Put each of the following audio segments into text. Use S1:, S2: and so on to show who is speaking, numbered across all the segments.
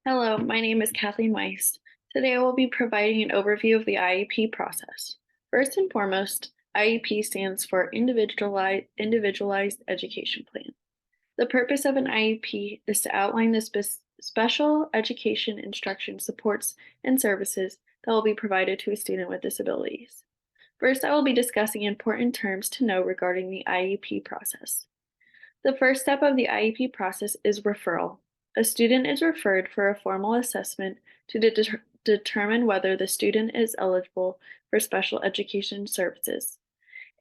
S1: Hello, my name is Kathleen Weiss. Today I will be providing an overview of the IEP process. First and foremost, IEP stands for Individualized Education Plan. The purpose of an IEP is to outline the special education instruction supports and services that will be provided to a student with disabilities. First, I will be discussing important terms to know regarding the IEP process. The first step of the IEP process is referral. A student is referred for a formal assessment to determine whether the student is eligible for special education services.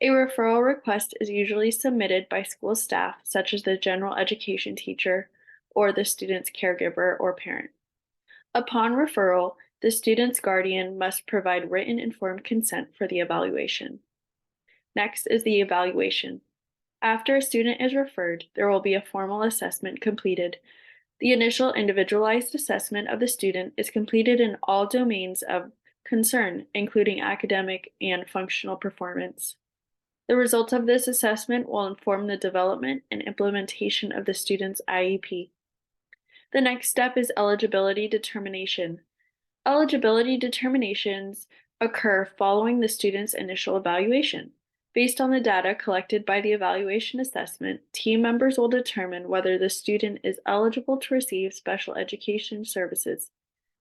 S1: A referral request is usually submitted by school staff, such as the general education teacher or the student's caregiver or parent. Upon referral, the student's guardian must provide written informed consent for the evaluation. Next is the evaluation. After a student is referred, there will be a formal assessment completed. The initial individualized assessment of the student is completed in all domains of concern, including academic and functional performance. The results of this assessment will inform the development and implementation of the student's IEP. The next step is eligibility determination. Eligibility determinations occur following the student's initial evaluation. Based on the data collected by the evaluation assessment, team members will determine whether the student is eligible to receive special education services.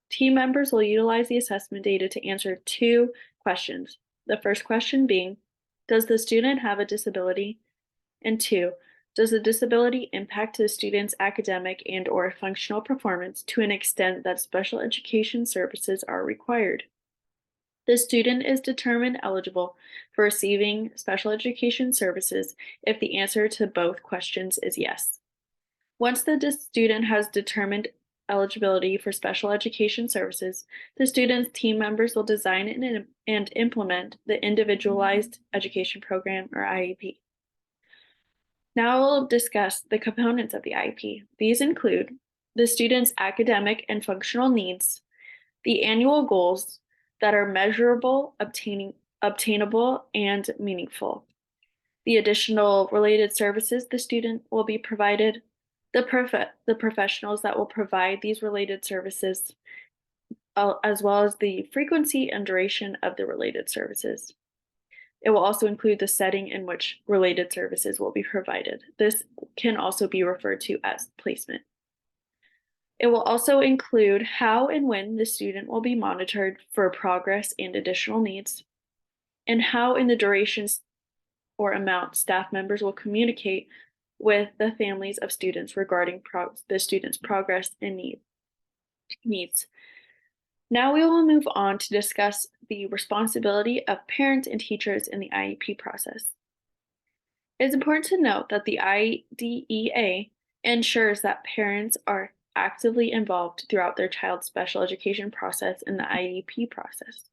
S1: Team members will utilize the assessment data to answer two questions. The first question being, does the student have a disability? And two, does the disability impact the student's academic and/or functional performance to an extent that special education services are required? The student is determined eligible for receiving special education services if the answer to both questions is yes. Once the student has determined eligibility for special education services, the student's team members will design and implement the Individualized Education Program or IEP. Now we'll discuss the components of the IEP. These include the student's academic and functional needs, the annual goals that are measurable, obtainable, and meaningful, the additional related services the student will be provided, the professionals that will provide these related services, as well as the frequency and duration of the related services. It will also include the setting in which related services will be provided. This can also be referred to as placement. It will also include how and when the student will be monitored for progress and additional needs, and how in the durations or amount staff members will communicate with the families of students regarding the student's progress and needs. Now we will move on to discuss the responsibility of parents and teachers in the IEP process. It is important to note that the IDEA ensures that parents are actively involved throughout their child's special education process in the IEP process.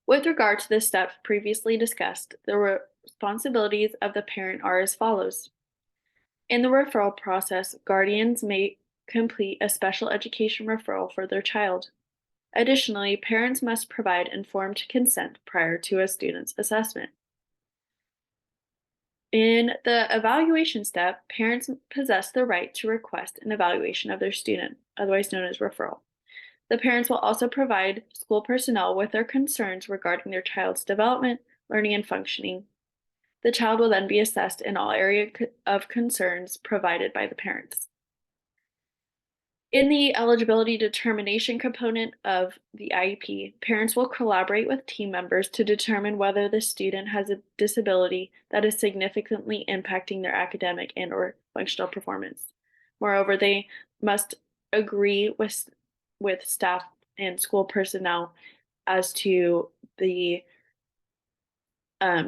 S1: With regard to the steps previously discussed, the responsibilities of the parent are as follows. In the referral process, guardians may complete a special education referral for their child. Additionally, parents must provide informed consent prior to a student's assessment. In the evaluation step, parents possess the right to request an evaluation of their student, otherwise known as referral. The parents will also provide school personnel with their concerns regarding their child's development, learning, and functioning. The child will then be assessed in all areas of concerns provided by the parents. In the eligibility determination component of the IEP, parents will collaborate with team members to determine whether the student has a disability that is significantly impacting their academic and/or functional performance. Moreover, they must agree with staff and school personnel as to the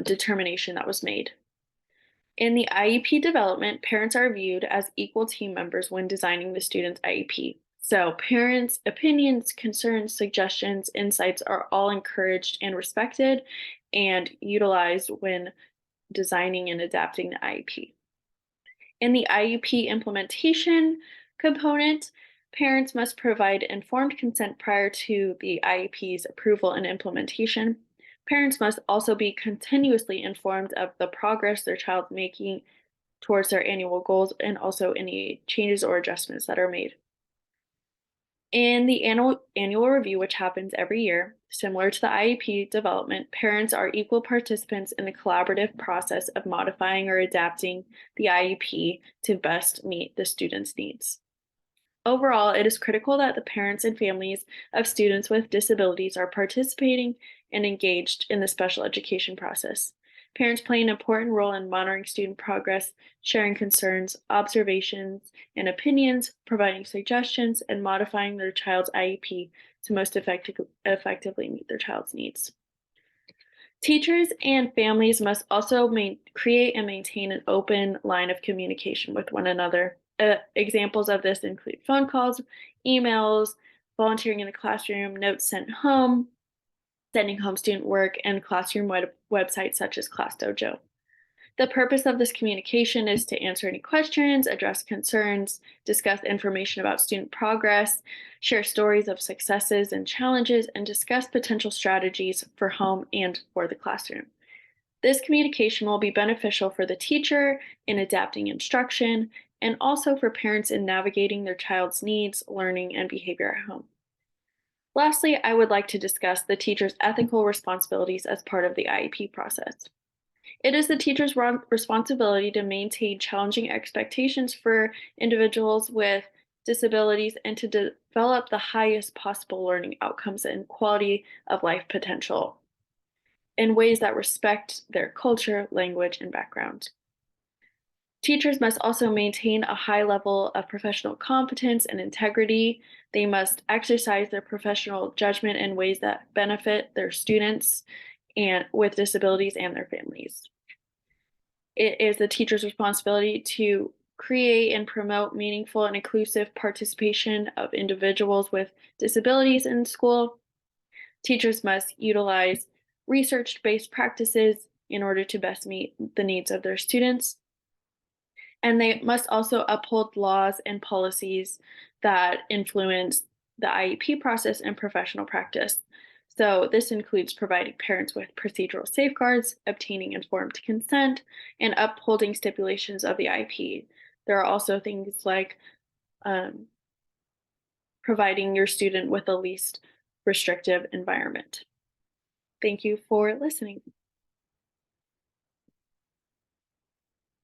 S1: determination that was made. In the IEP development, parents are viewed as equal team members when designing the student's IEP. So parents' opinions, concerns, suggestions, insights are all encouraged and respected and utilized when designing and adapting the IEP. In the IEP implementation component, parents must provide informed consent prior to the IEP's approval and implementation. Parents must also be continuously informed of the progress their child's making towards their annual goals and also any changes or adjustments that are made. In the annual review, which happens every year, similar to the IEP development, parents are equal participants in the collaborative process of modifying or adapting the IEP to best meet the student's needs. Overall, it is critical that the parents and families of students with disabilities are participating and engaged in the special education process. Parents play an important role in monitoring student progress, sharing concerns, observations, and opinions, providing suggestions, and modifying their child's IEP to most effectively meet their child's needs. Teachers and families must also create and maintain an open line of communication with one another. Examples of this include phone calls, emails, volunteering in the classroom, notes sent home, sending home student work, and classroom websites such as Class Dojo. The purpose of this communication is to answer any questions, address concerns, discuss information about student progress, share stories of successes and challenges, and discuss potential strategies for home and for the classroom. This communication will be beneficial for the teacher in adapting instruction and also for parents in navigating their child's needs, learning, and behavior at home. Lastly, I would like to discuss the teacher's ethical responsibilities as part of the IEP process. It is the teacher's responsibility to maintain challenging expectations for individuals with disabilities and to develop the highest possible learning outcomes and quality of life potential in ways that respect their culture, language, and background. Teachers must also maintain a high level of professional competence and integrity. They must exercise their professional judgment in ways that benefit their students and with disabilities and their families. It is the teacher's responsibility to create and promote meaningful and inclusive participation of individuals with disabilities in school. Teachers must utilize research-based practices in order to best meet the needs of their students. And they must also uphold laws and policies that influence the IEP process and professional practice. So this includes providing parents with procedural safeguards, obtaining informed consent, and upholding stipulations of the IEP. There are also things like um, providing your student with the least restrictive environment. Thank you for listening.